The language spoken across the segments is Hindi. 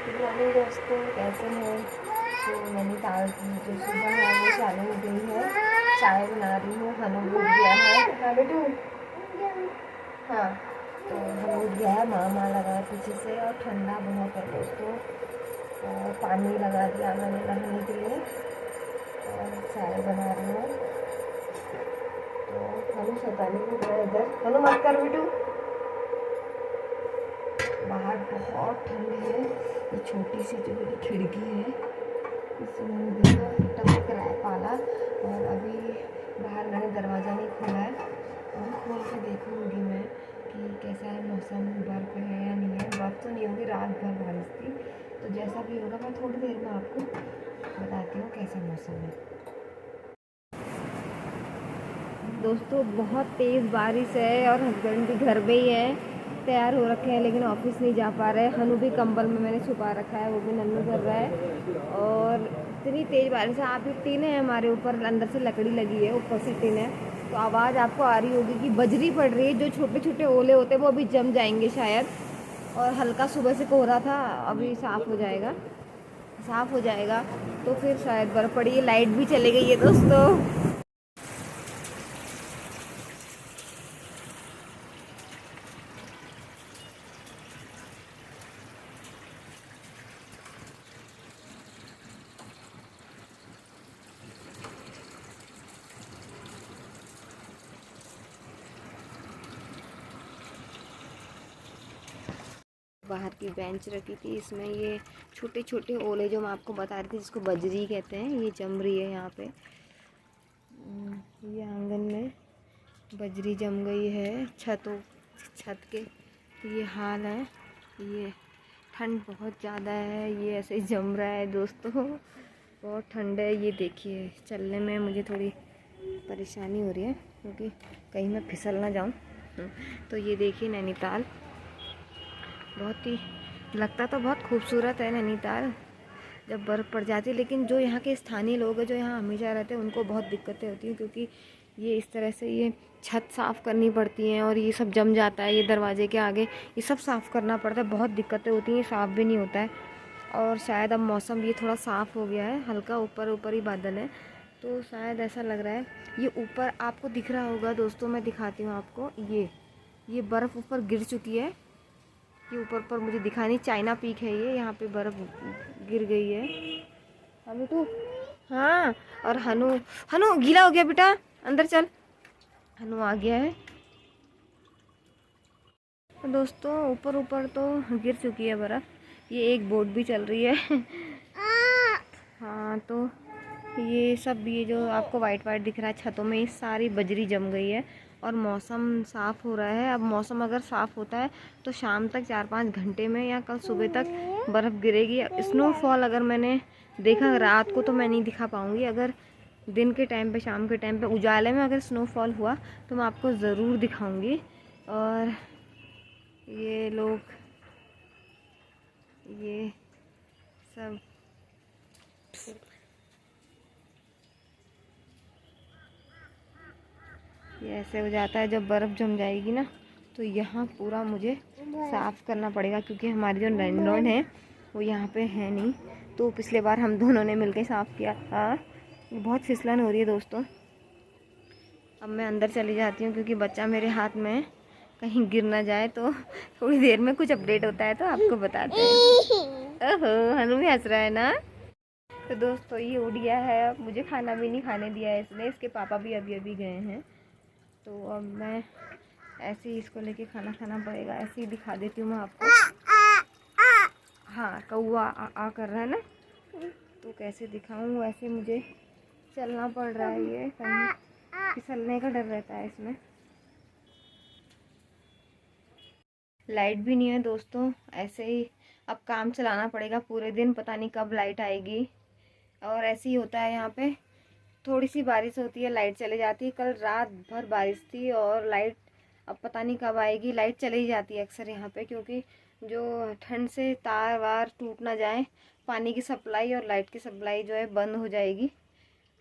गुड मॉर्निंग दोस्तों, कैसे हैं। तो नैनीताल की जो सुबह है वो चालू हो गई है। चाय बना रही हूँ। हनु उठ गया है। हाँ बेटू, हाँ। तो हनु उठ गया है। मामा लगा है पीछे से और ठंडा बहुत है दोस्तों। और पानी लगा दिया मैंने नहाने के लिए और चाय बना रही हूँ। तो हनु शैतानी उठ रहा है इधर। हनु मत कर बेटू। बाहर बहुत ठंड है। ये छोटी सी जो मेरी खिड़की है इसमें देखो टपक रहा है पाला। और अभी बाहर मैंने दरवाज़ा नहीं खोला है। अभी खोल के देखूँगी मैं कि कैसा है मौसम, बर्फ़ है या नहीं है। बर्फ़ तो नहीं होगी, रात भर बारिश थी। तो जैसा भी होगा मैं थोड़ी देर में आपको बताती हूँ कैसा मौसम है। दोस्तों बहुत तेज़ बारिश है और हस्बैंड भी घर में ही है। तैयार हो रखे हैं लेकिन ऑफिस नहीं जा पा रहे। हनु भी कंबल में मैंने छुपा रखा है, वो भी नन्नू कर रहा है। और इतनी तेज़ बारिश है। आप टीन है हमारे ऊपर, अंदर से लकड़ी लगी है, ऊपर से टीन है। तो आवाज़ आपको आ रही होगी कि बजरी पड़ रही है। जो छोटे छोटे ओले होते हैं वो अभी जम जाएंगे शायद। और हल्का सुबह से कोहरा था, अभी साफ़ हो जाएगा। साफ़ हो जाएगा तो फिर शायद बर्फ़ पड़ी है। लाइट भी चली गई है दोस्तों। बाहर की बेंच रखी थी, इसमें ये छोटे छोटे ओले जो मैं आपको बता रही थी जिसको बजरी कहते हैं, ये जम रही है यहाँ पे। ये आंगन में बजरी जम गई है। छत के ये हाल है। ये ठंड बहुत ज़्यादा है, ये ऐसे ही जम रहा है दोस्तों। बहुत ठंड है। ये देखिए चलने में मुझे थोड़ी परेशानी हो रही है क्योंकि कहीं मैं फिसल ना जाऊँ। तो ये देखिए नैनीताल, बहुत ही लगता तो बहुत खूबसूरत है नैनीताल जब बर्फ़ पड़ जाती है। लेकिन जो यहाँ के स्थानीय लोग हैं, जो यहाँ हमेशा रहते हैं, उनको बहुत दिक्कतें होती हैं क्योंकि ये इस तरह से ये छत साफ़ करनी पड़ती हैं और ये सब जम जाता है। ये दरवाजे के आगे ये सब साफ़ करना पड़ता है, बहुत दिक्कतें होती हैं। ये साफ़ भी नहीं होता है। और शायद अब मौसम ये थोड़ा साफ़ हो गया है, हल्का ऊपर ऊपर ही बादल है तो शायद ऐसा लग रहा है। ये ऊपर आपको दिख रहा होगा दोस्तों, मैं दिखाती हूँ आपको। ये बर्फ़ ऊपर गिर चुकी है। ये ऊपर पर मुझे दिखा नहीं, चाइना पीक है ये, यहाँ पे बर्फ़ गिर गई है। हनु तो हाँ। और हनु हनु गीला हो गया बेटा, अंदर चल। हनु आ गया है। तो दोस्तों ऊपर ऊपर तो गिर चुकी है बर्फ़। ये एक बोट भी चल रही है। हाँ तो ये सब, ये जो आपको वाइट वाइट दिख रहा है छतों में, ये सारी बजरी जम गई है। और मौसम साफ़ हो रहा है। अब मौसम अगर साफ़ होता है तो शाम तक 4-5 घंटे में या कल सुबह तक बर्फ़ गिरेगी। स्नोफॉल अगर मैंने देखा रात को तो मैं नहीं दिखा पाऊँगी। अगर दिन के टाइम पे, शाम के टाइम पे उजाले में अगर स्नोफॉल हुआ तो मैं आपको ज़रूर दिखाऊँगी। और ये लोग, ये सब ये ऐसे हो जाता है जब बर्फ़ जम जाएगी ना। तो यहाँ पूरा मुझे साफ़ करना पड़ेगा क्योंकि हमारी जो लैंडलॉर्ड है वो यहाँ पे है नहीं। तो पिछले बार हम दोनों ने मिलकर साफ़ किया था। बहुत फिसलन हो रही है दोस्तों। अब मैं अंदर चली जाती हूँ क्योंकि बच्चा मेरे हाथ में है, कहीं गिर ना जाए। तो थोड़ी देर में कुछ अपडेट होता है तो आपको बताते हैं। ओहो हनु भी हंस रहा है ना। तो दोस्तों ये उड़ गया है, अब मुझे खाना भी नहीं खाने दिया है इसने। इसके पापा भी अभी अभी गए हैं। तो अब मैं ऐसे ही इसको लेके खाना खाना पड़ेगा। ऐसे ही दिखा देती हूँ मैं आपको। हाँ कौआ आ कर रहा है ना, तो कैसे दिखाऊँ। वैसे मुझे चलना पड़ रहा है, ये कहीं फिसलने का डर रहता है इसमें। लाइट भी नहीं है दोस्तों, ऐसे ही अब काम चलाना पड़ेगा पूरे दिन। पता नहीं कब लाइट आएगी। और ऐसे ही होता है यहाँ पे, थोड़ी सी बारिश होती है लाइट चली जाती है। कल रात भर बारिश थी और लाइट अब पता नहीं कब आएगी। लाइट चली जाती है अक्सर यहाँ पे क्योंकि जो ठंड से तार वार टूट ना जाए, पानी की सप्लाई और लाइट की सप्लाई जो है बंद हो जाएगी।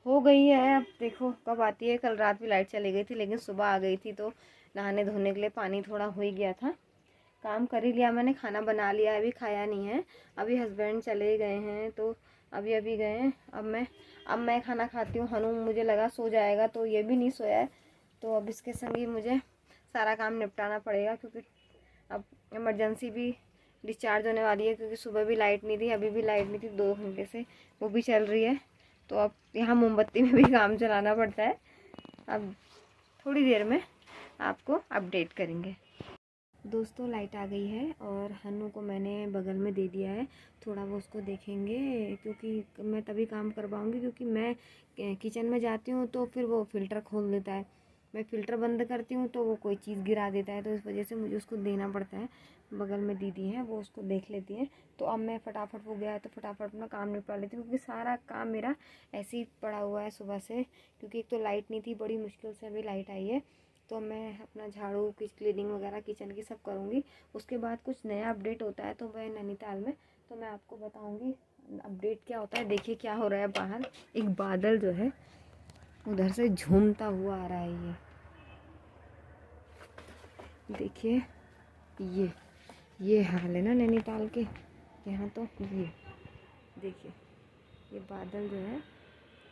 हो गई है, अब देखो कब आती है। कल रात भी लाइट चली गई थी लेकिन सुबह आ गई थी तो नहाने धोने के लिए पानी थोड़ा हो ही गया था। काम कर ही लिया मैंने, खाना बना लिया, अभी खाया नहीं है। अभी हस्बैंड चले गए हैं तो अभी अभी गए हैं। अब मैं खाना खाती हूँ। हनु मुझे लगा सो जाएगा, तो ये भी नहीं सोया है। तो अब इसके संग ही मुझे सारा काम निपटाना पड़ेगा, क्योंकि अब इमरजेंसी भी डिस्चार्ज होने वाली है, क्योंकि सुबह भी लाइट नहीं थी, अभी भी लाइट नहीं थी 2 घंटे से, वो भी चल रही है। तो अब यहाँ मोमबत्ती में भी काम चलाना पड़ता है। अब थोड़ी देर में आपको अपडेट करेंगे। दोस्तों लाइट आ गई है और हन्नू को मैंने बगल में दे दिया है, थोड़ा वो उसको देखेंगे, क्योंकि मैं तभी काम कर पाऊँगी, क्योंकि मैं किचन में जाती हूँ तो फिर वो फ़िल्टर खोल देता है, मैं फ़िल्टर बंद करती हूँ तो वो कोई चीज़ गिरा देता है, तो इस वजह से मुझे उसको देना पड़ता है। बगल में दीदी है, वो उसको देख लेती हैं। तो अब मैं फटाफट, वो गया है तो फटाफट अपना काम निपटा लेती हूँ, क्योंकि सारा काम मेरा ऐसे ही पड़ा हुआ है सुबह से, क्योंकि एक तो लाइट नहीं थी, बड़ी मुश्किल से अभी लाइट आई है। तो मैं अपना झाड़ू की क्लीनिंग वगैरह किचन की सब करूँगी। उसके बाद कुछ नया अपडेट होता है तो मैं नैनीताल में, तो मैं आपको बताऊँगी अपडेट क्या होता है। देखिए क्या हो रहा है बाहर, एक बादल जो है उधर से झूमता हुआ आ रहा है। ये देखिए, ये हाल है ना नैनीताल के यहाँ। तो ये देखिए, ये बादल जो है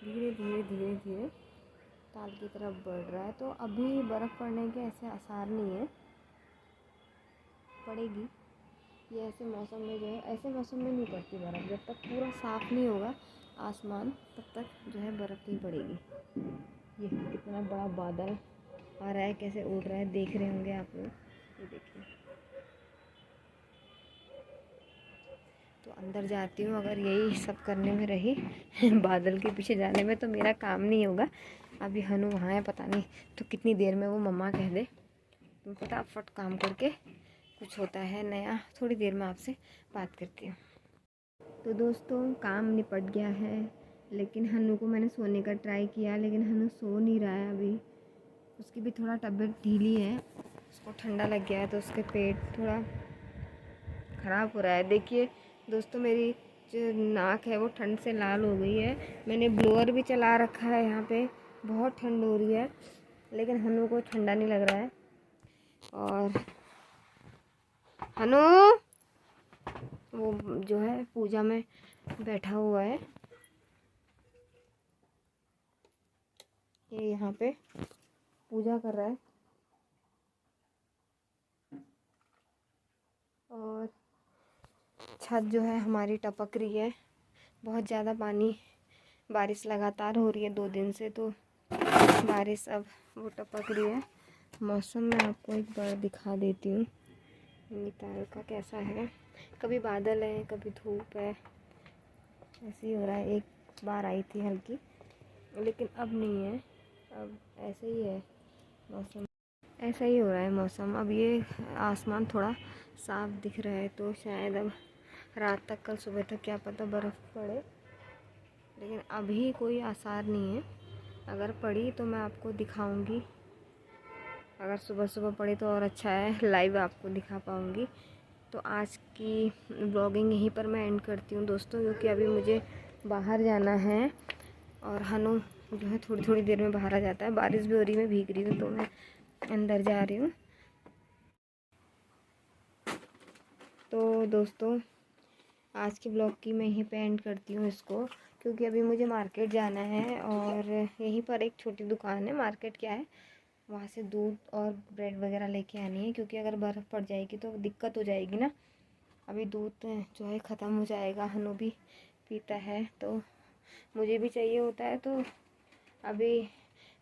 धीरे धीरे धीरे धीरे ताल की तरफ बढ़ रहा है। तो अभी बर्फ़ पड़ने के ऐसे आसार नहीं है, पड़ेगी। ये ऐसे मौसम में जो है, ऐसे मौसम में नहीं पड़ती बर्फ़, जब तक पूरा साफ़ नहीं होगा आसमान तब तक जो है बर्फ़ नहीं पड़ेगी। ये कितना बड़ा बादल आ रहा है, कैसे उड़ रहा है, देख रहे होंगे आप लोग। ये देखिए, तो अंदर जाती हूँ। अगर यही सब करने में रही बादल के पीछे जाने में, तो मेरा काम नहीं होगा। अभी हनु वहाँ है, पता नहीं तो कितनी देर में वो मम्मा कह दे। तुम फटाफट काम करके, कुछ होता है नया, थोड़ी देर में आपसे बात करती हूँ। तो दोस्तों काम निपट गया है, लेकिन हनु को मैंने सोने का ट्राई किया, लेकिन हनु सो नहीं रहा है अभी। उसकी भी थोड़ा तबीयत ढीली है, उसको ठंडा लग गया है, तो उसके पेट थोड़ा ख़राब हो रहा है। देखिए दोस्तों, मेरी जो नाक है वो ठंड से लाल हो गई है। मैंने ब्लोअर भी चला रखा है, यहाँ पे बहुत ठंड हो रही है, लेकिन हनु को ठंडा नहीं लग रहा है। और हनु वो जो है पूजा में बैठा हुआ है, ये यहाँ पे पूजा कर रहा है। और छत जो है हमारी टपक रही है, बहुत ज़्यादा पानी, बारिश लगातार हो रही है 2 दिन से, तो बारिश अब वो टपक रही है। मौसम में आपको एक बार दिखा देती हूँ नैनीताल का कैसा है। कभी बादल है, कभी धूप है, ऐसे ही हो रहा है। एक बार आई थी हल्की, लेकिन अब नहीं है, अब ऐसे ही है मौसम, ऐसा ही हो रहा है मौसम। अब ये आसमान थोड़ा साफ दिख रहा है, तो शायद अब रात तक, कल सुबह तक क्या पता बर्फ़ पड़े, लेकिन अभी कोई आसार नहीं है। अगर पड़ी तो मैं आपको दिखाऊंगी, अगर सुबह सुबह पड़ी तो और अच्छा है, लाइव आपको दिखा पाऊंगी। तो आज की ब्लॉगिंग यहीं पर मैं एंड करती हूँ दोस्तों, क्योंकि अभी मुझे बाहर जाना है और हनु जो है थोड़ी थोड़ी देर में बाहर आ जाता है। बारिश भी हो रही है, मैं भीग रही हूँ, तो मैं अंदर जा रही हूँ। तो दोस्तों आज के ब्लॉग की मैं यहीं पे एंड करती हूँ इसको, क्योंकि अभी मुझे मार्केट जाना है और यहीं पर एक छोटी दुकान है, मार्केट क्या है, वहाँ से दूध और ब्रेड वगैरह लेके आनी है, क्योंकि अगर बर्फ़ पड़ जाएगी तो दिक्कत हो जाएगी ना। अभी दूध जो है ख़त्म हो जाएगा, हनु भी पीता है तो मुझे भी चाहिए होता है, तो अभी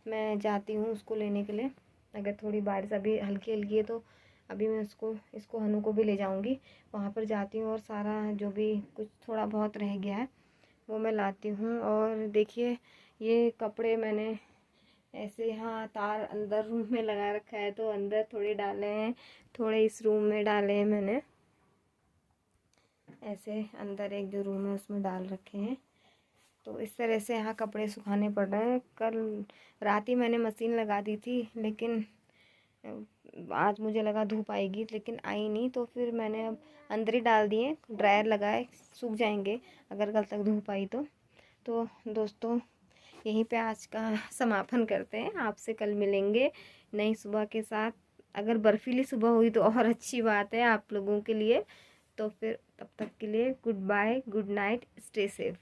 मैं जाती हूँ उसको लेने के लिए। अगर थोड़ी बारिश अभी हल्की हल्की है तो अभी मैं इसको हनु को भी ले जाऊँगी, वहाँ पर जाती हूँ और सारा जो भी कुछ थोड़ा बहुत रह गया है वो मैं लाती हूँ। और देखिए ये कपड़े मैंने ऐसे यहाँ तार अंदर रूम में लगा रखा है, तो अंदर थोड़े डाले हैं, थोड़े इस रूम में डाले हैं मैंने, ऐसे अंदर एक जो रूम है उसमें डाल रखे हैं। तो इस तरह से यहाँ कपड़े सुखाने पड़ रहे हैं। कल रात ही मैंने मशीन लगा दी थी, लेकिन आज मुझे लगा धूप आएगी, लेकिन आई नहीं, तो फिर मैंने अब अंदर ही डाल दिए, ड्रायर लगाए, सूख जाएंगे अगर कल तक धूप आई तो दोस्तों यहीं पे आज का समापन करते हैं। आपसे कल मिलेंगे नई सुबह के साथ। अगर बर्फीली सुबह हुई तो और अच्छी बात है आप लोगों के लिए। तो फिर तब तक के लिए good bye, good night, stay safe.